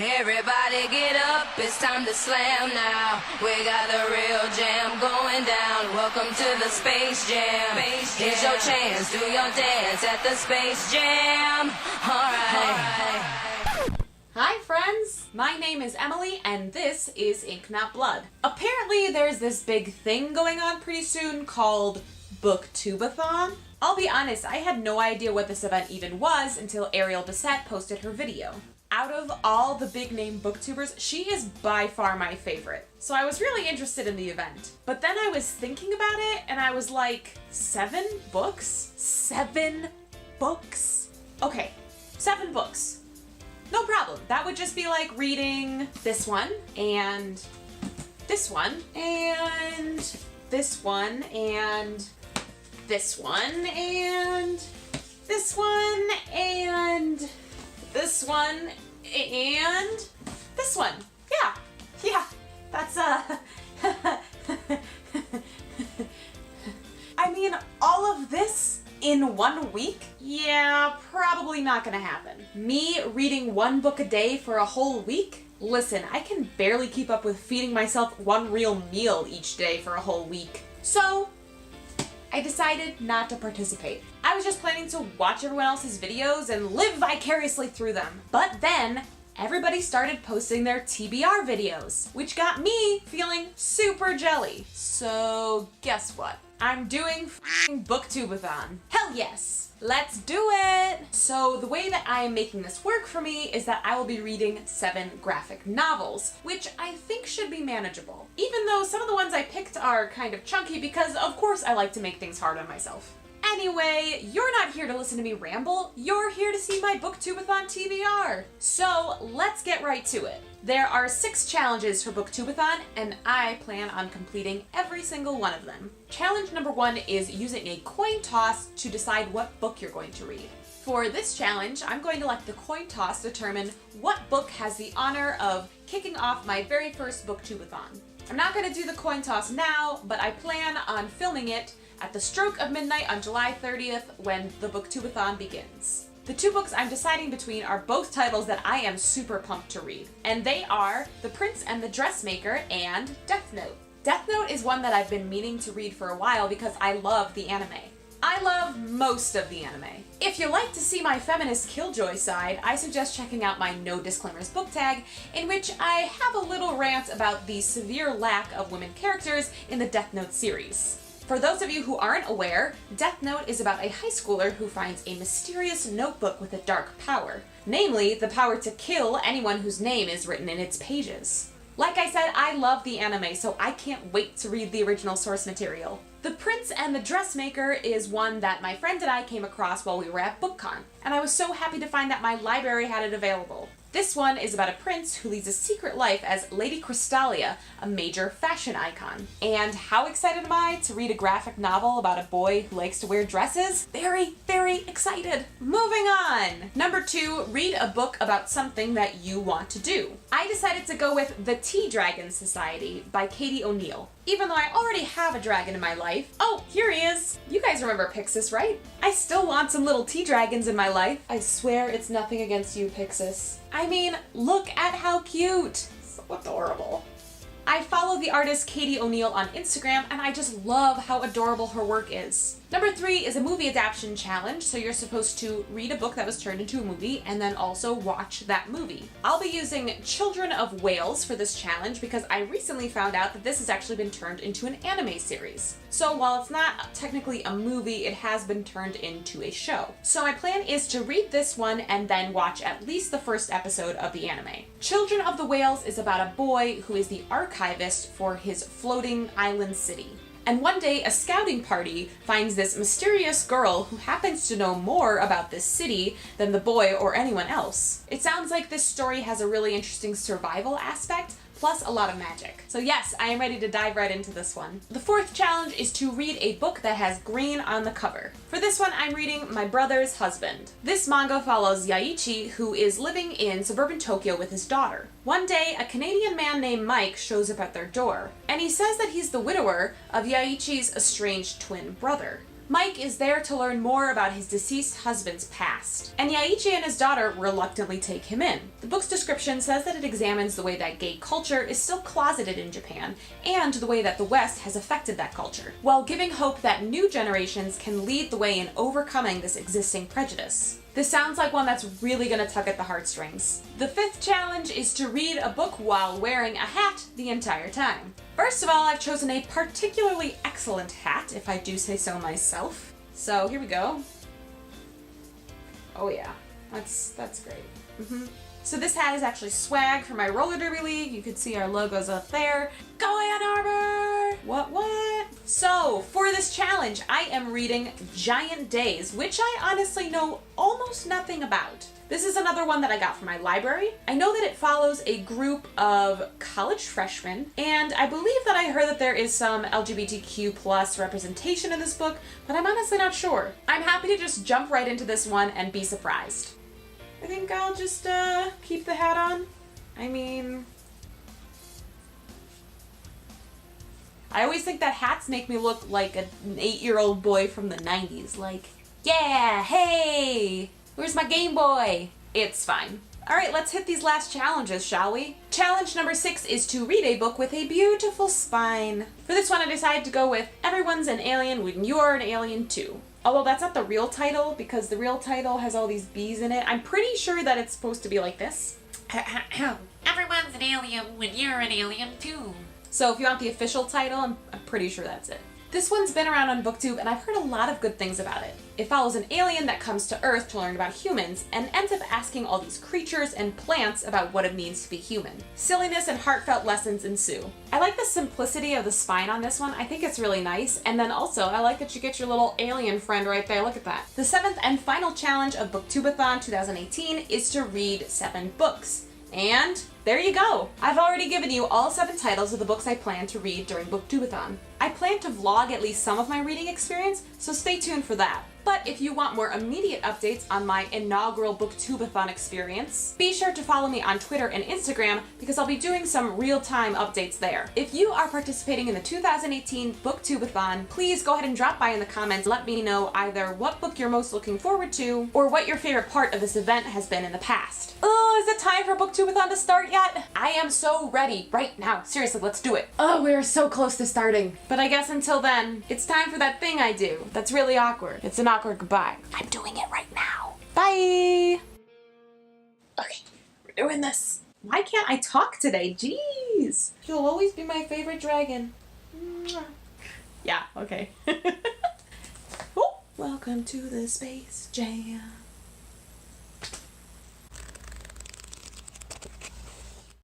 Everybody get up, it's time to slam now. We got the real jam going down. Welcome to the Space Jam. Here's your chance, do your dance at the Space Jam. Alright. Hi friends, my name is Emily and this is Ink Not Blood. Apparently there's this big thing going on pretty soon called BookTube-A-Thon. I'll be honest, I had no idea what this event even was until Ariel Bissett posted her video. Out of all the big name booktubers, she is by far my favorite. So I was really interested in the event. But then I was thinking about it and I was like, 7 books? 7 books? Okay, 7 books. No problem. That would just be like reading this one and this one and this one and this one and this one and this one and this one. Yeah, that's I mean, all of this in 1 week? Yeah, probably not gonna happen. Me reading 1 book a day for a whole week? Listen, I can barely keep up with feeding myself 1 real meal each day for a whole week. So, I decided not to participate. I was just planning to watch everyone else's videos and live vicariously through them. But then, everybody started posting their TBR videos, which got me feeling super jelly. So, guess what? I'm doing f***ing BookTube-A-Thon. Hell yes! Let's do it! So the way that I am making this work for me is that I will be reading 7 graphic novels, which I think should be manageable. Even though some of the ones I picked are kind of chunky because of course I like to make things hard on myself. Anyway, you're not here to listen to me ramble, you're here to see my BookTube-A-Thon TBR. So let's get right to it. There are 6 challenges for BookTube-A-Thon and I plan on completing every single one of them. Challenge number 1 is using a coin toss to decide what book you're going to read. For this challenge, I'm going to let the coin toss determine what book has the honor of kicking off my very first BookTube-A-Thon. I'm not going to do the coin toss now, but I plan on filming it at the stroke of midnight on July 30th when the BookTube-A-Thon begins. The 2 books I'm deciding between are both titles that I am super pumped to read, and they are The Prince and the Dressmaker and Death Note. Death Note is one that I've been meaning to read for a while because I love the anime. I love most of the anime. If you like to see my feminist killjoy side, I suggest checking out my No Disclaimers book tag, in which I have a little rant about the severe lack of women characters in the Death Note series. For those of you who aren't aware, Death Note is about a high schooler who finds a mysterious notebook with a dark power, namely the power to kill anyone whose name is written in its pages. Like I said, I love the anime, so I can't wait to read the original source material. The Prince and the Dressmaker is one that my friend and I came across while we were at BookCon, and I was so happy to find that my library had it available. This one is about a prince who leads a secret life as Lady Crystalia, a major fashion icon. And how excited am I to read a graphic novel about a boy who likes to wear dresses? Very, very excited. Moving on! Number 2, read a book about something that you want to do. I decided to go with The Tea Dragon Society by Katie O'Neill. Even though I already have a dragon in my life. Oh, here he is! You guys remember Pixis, right? I still want some little tea dragons in my life. I swear it's nothing against you, Pixis. I mean, look at how cute! So adorable. I follow the artist Katie O'Neill on Instagram and I just love how adorable her work is. Number 3 is a movie adaptation challenge, so you're supposed to read a book that was turned into a movie and then also watch that movie. I'll be using Children of Whales for this challenge because I recently found out that this has actually been turned into an anime series. So while it's not technically a movie, it has been turned into a show. So my plan is to read this one and then watch at least the first episode of the anime. Children of the Whales is about a boy who is the archivist for his floating island city. And one day, a scouting party finds this mysterious girl who happens to know more about this city than the boy or anyone else. It sounds like this story has a really interesting survival aspect, plus a lot of magic. So yes, I am ready to dive right into this one. The 4th challenge is to read a book that has green on the cover. For this one, I'm reading My Brother's Husband. This manga follows Yaichi, who is living in suburban Tokyo with his daughter. One day, a Canadian man named Mike shows up at their door, and he says that he's the widower of Yaichi's estranged twin brother. Mike is there to learn more about his deceased husband's past, and Yaichi and his daughter reluctantly take him in. The book's description says that it examines the way that gay culture is still closeted in Japan, and the way that the West has affected that culture, while giving hope that new generations can lead the way in overcoming this existing prejudice. This sounds like one that's really gonna tug at the heartstrings. The 5th challenge is to read a book while wearing a hat the entire time. First of all, I've chosen a particularly excellent hat, if I do say so myself. So here we go. Oh yeah, that's great. So this hat is actually swag for my roller derby league. You can see our logos up there. Go Ann Arbor! What? So, for this challenge, I am reading Giant Days, which I honestly know almost nothing about. This is another one that I got from my library. I know that it follows a group of college freshmen, and I believe that I heard that there is some LGBTQ plus representation in this book, but I'm honestly not sure. I'm happy to just jump right into this one and be surprised. I think I'll just keep the hat on. I mean, I always think that hats make me look like an 8-year-old boy from the 90s. Like, yeah, hey, where's my Game Boy? It's fine. All right, let's hit these last challenges, shall we? Challenge number 6 is to read a book with a beautiful spine. For this one, I decided to go with Everyone's an Alien When You're an Alien Too. Although that's not the real title, because the real title has all these bees in it. I'm pretty sure that it's supposed to be like this. Everyone's an alien when you're an alien too. So if you want the official title, I'm pretty sure that's it. This one's been around on BookTube, and I've heard a lot of good things about it. It follows an alien that comes to Earth to learn about humans, and ends up asking all these creatures and plants about what it means to be human. Silliness and heartfelt lessons ensue. I like the simplicity of the spine on this one. I think it's really nice, and then also, I like that you get your little alien friend right there. Look at that. The 7th and final challenge of BookTube-A-Thon 2018 is to read 7 books. And there you go! I've already given you all 7 titles of the books I plan to read during BookTube-A-Thon. I plan to vlog at least some of my reading experience, so stay tuned for that. But if you want more immediate updates on my inaugural BookTube-A-Thon experience, be sure to follow me on Twitter and Instagram because I'll be doing some real-time updates there. If you are participating in the 2018 BookTube-A-Thon, please go ahead and drop by in the comments. Let me know either what book you're most looking forward to or what your favorite part of this event has been in the past. Oh, is it time for BookTube-A-Thon to start yet? I am so ready right now. Seriously, let's do it. Oh, we're so close to starting. But I guess until then, it's time for that thing I do that's really awkward. It's an awkward goodbye. I'm doing it right now. Bye! Okay, we're doing this. Why can't I talk today? Jeez! You'll always be my favorite dragon. Yeah, okay. Oh, welcome to the Space Jam.